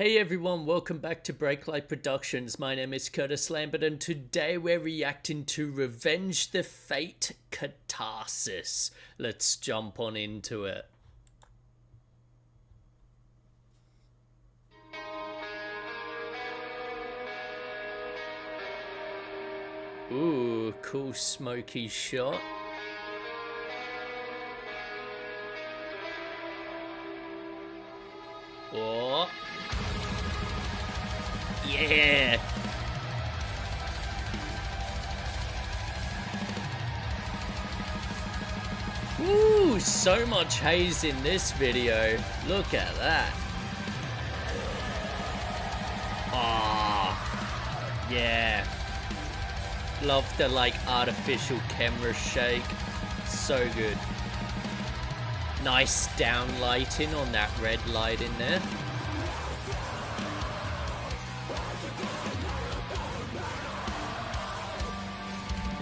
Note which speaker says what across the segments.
Speaker 1: Hey everyone, welcome back to Breaklight Productions. My name is Curtis Lambert and today we're reacting to Revenge the Fate Katarsis. Let's jump on into it. Ooh, cool smoky shot. Oh. Yeah. Ooh, so much haze in this video. Look at that. Ah, yeah. Love the artificial camera shake. So good. Nice down lighting on that red light in there.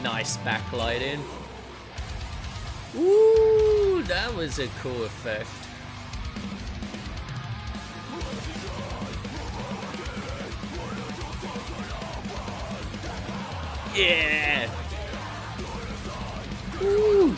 Speaker 1: Nice backlighting. Ooh, that was a cool effect. Yeah. Ooh.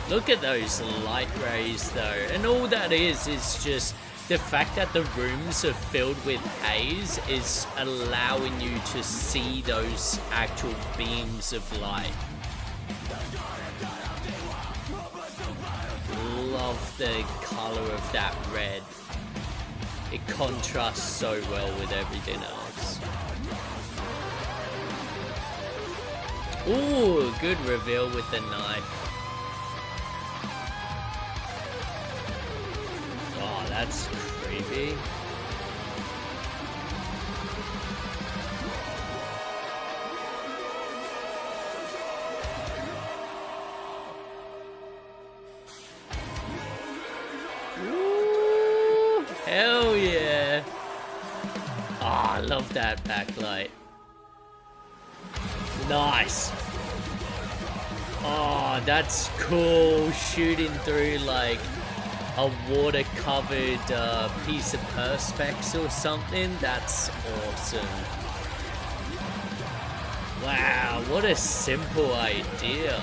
Speaker 1: Look at those light rays though, and all that is just the fact that the rooms are filled with haze is allowing you to see those actual beams of light. Love the color of that red. It contrasts so well with everything else. Ooh, good reveal with the knife. Oh, that's creepy. Ooh, hell yeah. Oh, I love that backlight. Nice. Oh, that's cool. Shooting through like a water-covered piece of perspex or something. That's awesome. Wow, what a simple idea.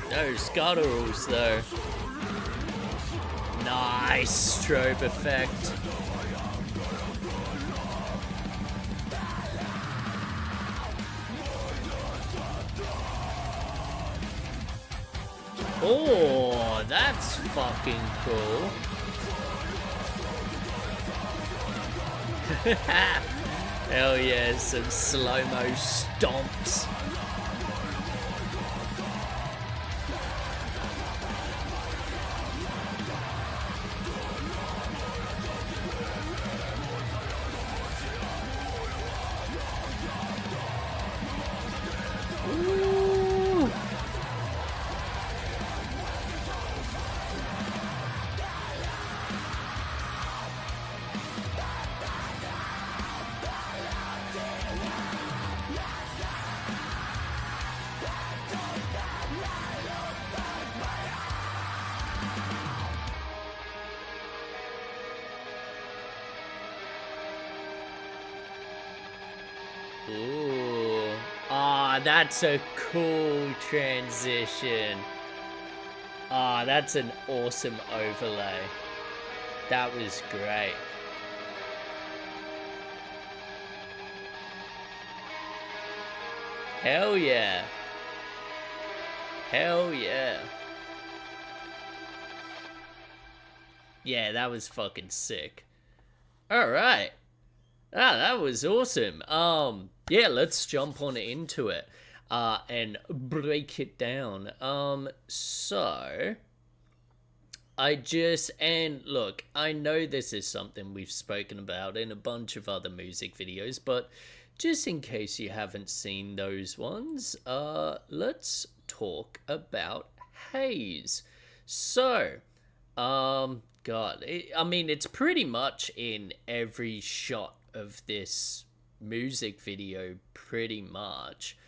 Speaker 1: Those gutturals though. Nice strobe effect. Oh, that's fucking cool. Hell yeah, some slow-mo stomps. Ooh. Ah, that's a cool transition. Ah, that's an awesome overlay. That was great. Hell yeah. Hell yeah. Yeah, that was fucking sick. Alright. Ah, that was awesome. Yeah, let's jump on into it and break it down. So And look, I know this is something we've spoken about in a bunch of other music videos, but just in case you haven't seen those ones, let's talk about Haze. So, I mean, it's pretty much in every shot of this music video, pretty much.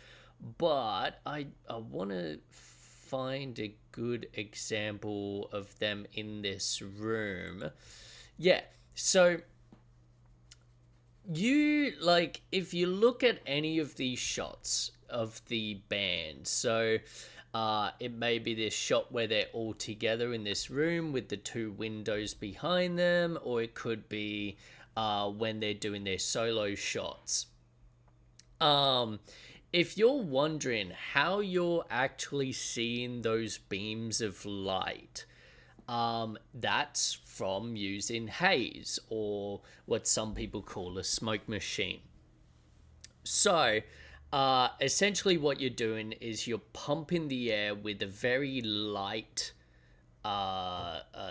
Speaker 1: But I want to find a good example of them in this room. Yeah, so you like if you look at any of these shots of the band, so it may be this shot where they're all together in this room with the two windows behind them, or it could be when they're doing their solo shots. um if you're wondering how you're actually seeing those beams of light, that's from using haze, or what some people call a smoke machine. So, essentially, what you're doing is you're pumping the air with a very light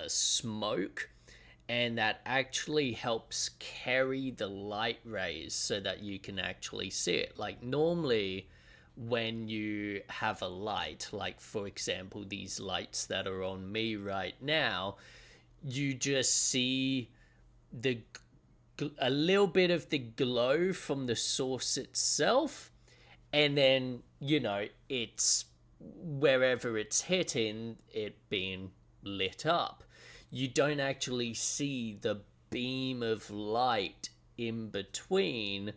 Speaker 1: smoke, and that actually helps carry the light rays so that you can actually see it. Like, normally, when you have a light, like for example, these lights that are on me right now, you just see the a little bit of the glow from the source itself, and then it's wherever it's hitting it being lit up. You don't actually see the beam of light in between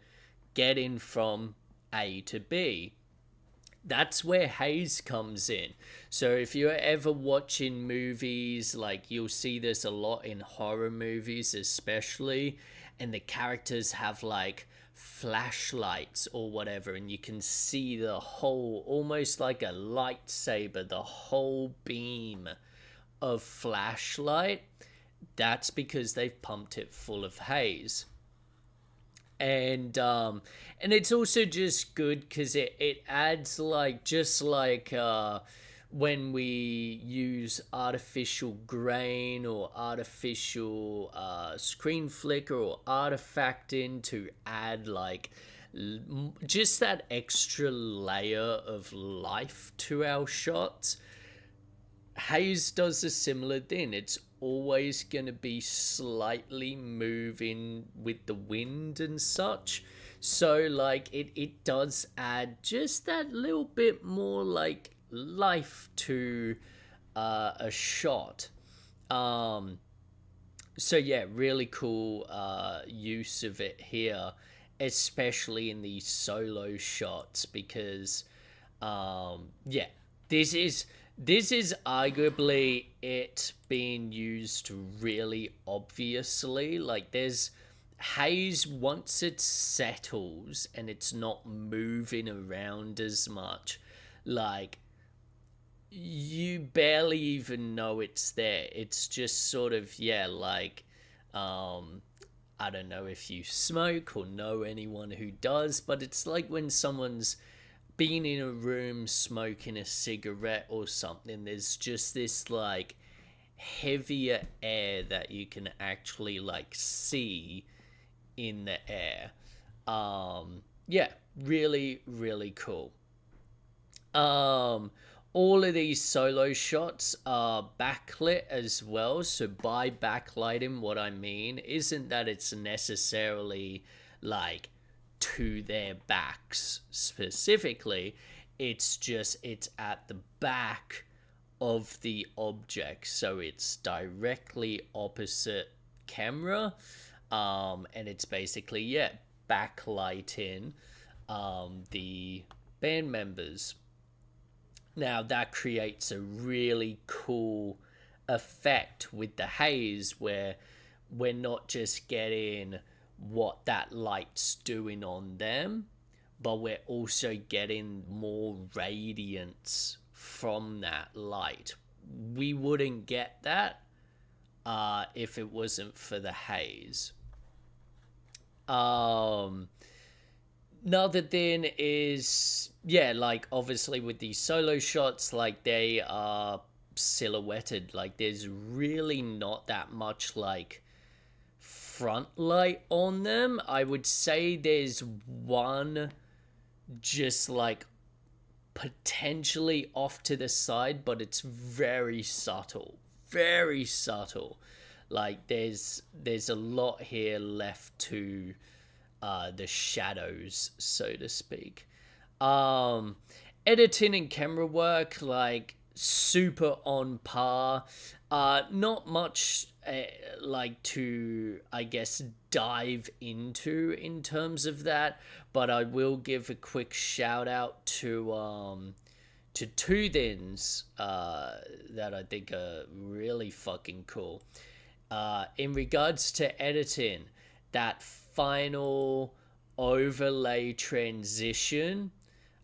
Speaker 1: getting from A to B. That's where haze comes in. So if you're ever watching movies, like you'll see this a lot in horror movies especially, and the characters have like flashlights or whatever, and you can see the whole, almost like a lightsaber, the whole beam of flashlight. That's because they've pumped it full of haze. And it's also just good because it adds, like, just like when we use artificial grain or artificial screen flicker or artifacting to add like just that extra layer of life to our shots. Haze does a similar thing. It's always going to be slightly moving with the wind and such. So, like, it does add just that little bit more, like, life to a shot. Um, so, yeah, really cool use of it here, especially in these solo shots, because, yeah, this is this is arguably it being used really obviously. Like, there's haze, once it settles and it's not moving around as much, like, you barely even know it's there. It's just sort of, yeah, like, I don't know if you smoke or know anyone who does, but it's like when someone's being in a room smoking a cigarette or something, there's just this like heavier air that you can actually like see in the air. Yeah, really, really cool. Um, all of these solo shots are backlit as well. So by backlighting, what I mean isn't that it's necessarily like to their backs specifically. It's just it's at the back of the object, so it's directly opposite camera. And it's basically, yeah, backlighting the band members. Now that creates a really cool effect with the haze, where we're not just getting what that light's doing on them, but we're also getting more radiance from that light. We wouldn't get that if it wasn't for the haze. Um, Another thing is, yeah, like obviously with these solo shots, like they are silhouetted. Like there's really not that much like front light on them. I would say there's one just like potentially off to the side, but it's very subtle, very subtle. Like there's a lot here left to the shadows, so to speak. um Editing and camera work, like super on par. Not much like to, I guess, dive into in terms of that, but I will give a quick shout out to two things that I think are really fucking cool. In regards to editing, that final overlay transition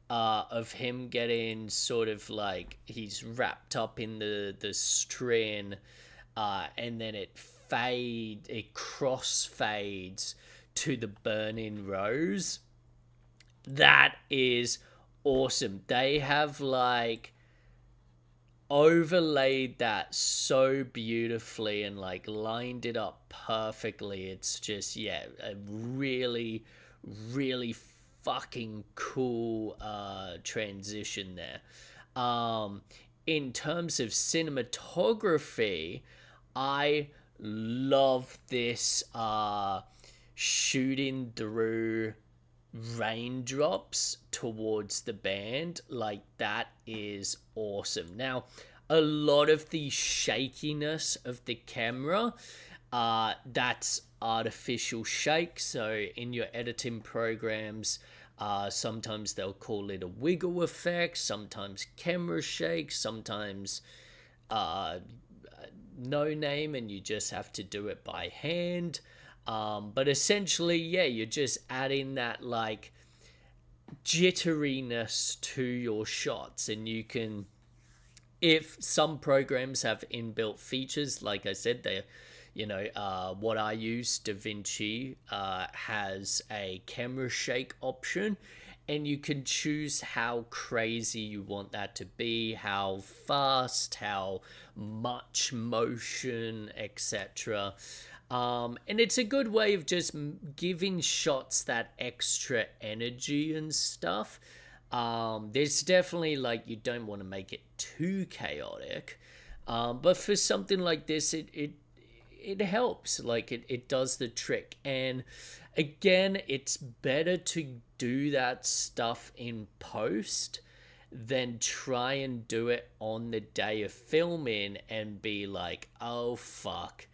Speaker 1: of him getting sort of like he's wrapped up in the string, and then it crossfades to the burning rose. That is awesome. They have like overlaid that so beautifully and like lined it up perfectly. It's just, yeah, a really, really fucking cool transition there. In terms of cinematography, I love this shooting through raindrops towards the band. Like that is awesome. Now, a lot of the shakiness of the camera, that's artificial shake. So in your editing programs, sometimes they'll call it a wiggle effect, sometimes camera shake, sometimes no name, and you just have to do it by hand. But essentially, yeah, you're just adding that like jitteriness to your shots, and you can, if some programs have inbuilt features, like I said, they, what I use, DaVinci, has a camera shake option, and you can choose how crazy you want that to be, how fast, how much motion, etc. And it's a good way of just giving shots that extra energy and stuff. There's definitely like, you don't want to make it too chaotic, but for something like this, it helps. Like it does the trick. And again, it's better to do that stuff in post than try and do it on the day of filming and be like, oh fuck,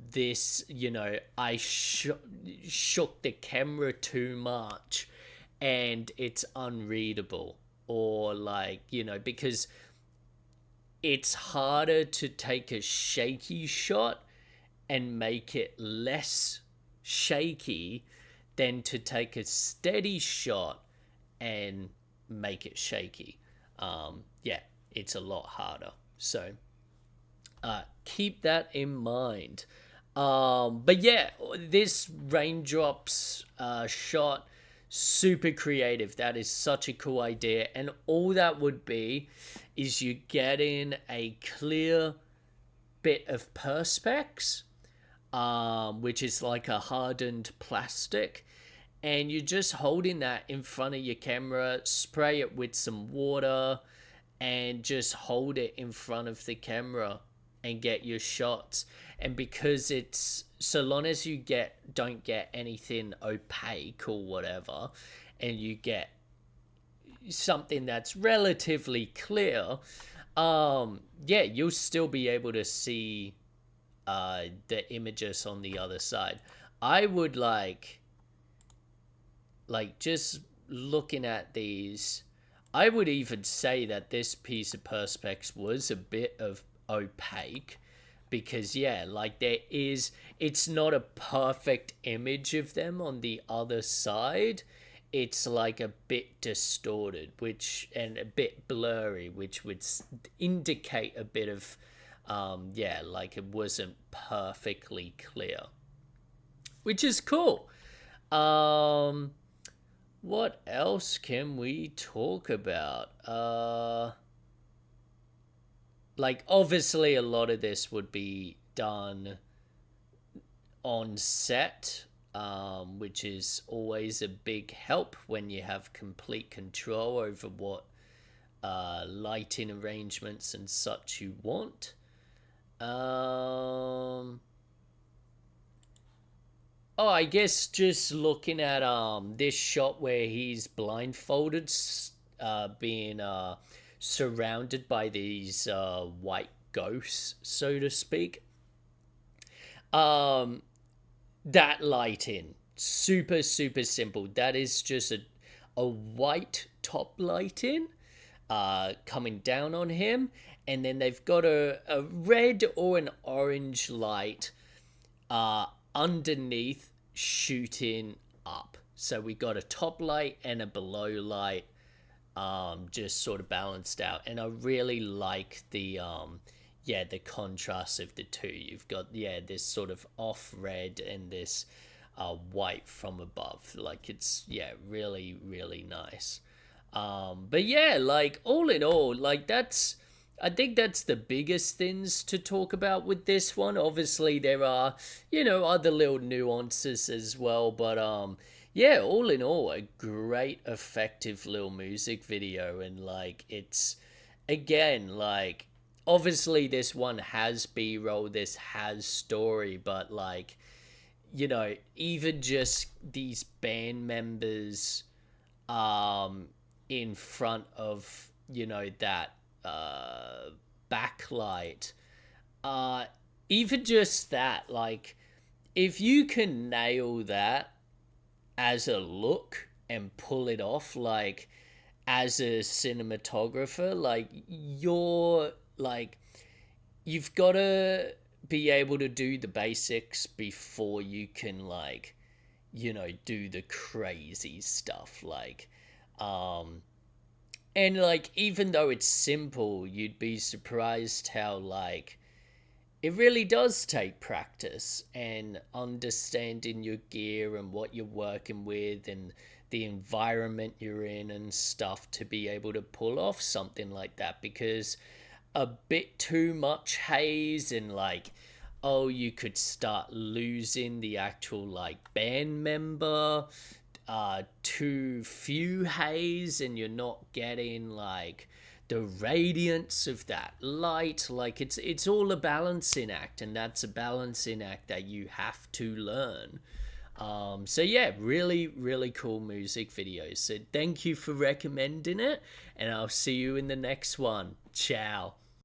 Speaker 1: this, I shook the camera too much and it's unreadable. Or like, because it's harder to take a shaky shot and make it less shaky than to take a steady shot and make it shaky. Yeah, it's a lot harder. So keep that in mind. But yeah, this raindrops shot, super creative. That is such a cool idea. And all that would be is you get in a clear bit of perspex, which is like a hardened plastic, and you're just holding that in front of your camera, spray it with some water, and just hold it in front of the camera and get your shots. And because it's, so long as you don't get anything opaque or whatever, and you get something that's relatively clear, yeah, you'll still be able to see the images on the other side. I would like just looking at these, I would even say that this piece of perspex was a bit of opaque, because yeah, like it's not a perfect image of them on the other side. It's like a bit distorted, and a bit blurry, which would indicate a bit of yeah, like it wasn't perfectly clear, which is cool. What else can we talk about? like obviously a lot of this would be done on set, which is always a big help when you have complete control over what lighting arrangements and such you want. Oh, I guess just looking at this shot where he's blindfolded, being surrounded by these white ghosts, so to speak. Um, that lighting, super super simple. That is just a white top lighting, coming down on him, and then they've got a red or an orange light underneath shooting up. So we got a top light and a below light, just sort of balanced out. And I really like the the contrast of the two. You've got this sort of off red and this white from above. Like it's really really nice. But yeah, like all in all, like I think that's the biggest things to talk about with this one. Obviously, there are, other little nuances as well. But all in all, a great, effective little music video. And like, it's, again, like, obviously this one has B-roll, this has story, but like, even just these band members in front of, that backlight, even just that, like if you can nail that as a look and pull it off, like as a cinematographer, like you've got to be able to do the basics before you can do the crazy stuff, and like, even though it's simple, you'd be surprised how like it really does take practice and understanding your gear and what you're working with and the environment you're in and stuff to be able to pull off something like that. Because a bit too much haze and like, oh, you could start losing the actual like band member, too few haze and you're not getting like the radiance of that light. Like it's all a balancing act, and that's a balancing act that you have to learn. So yeah, really really cool music video. So thank you for recommending it, and I'll see you in the next one. Ciao.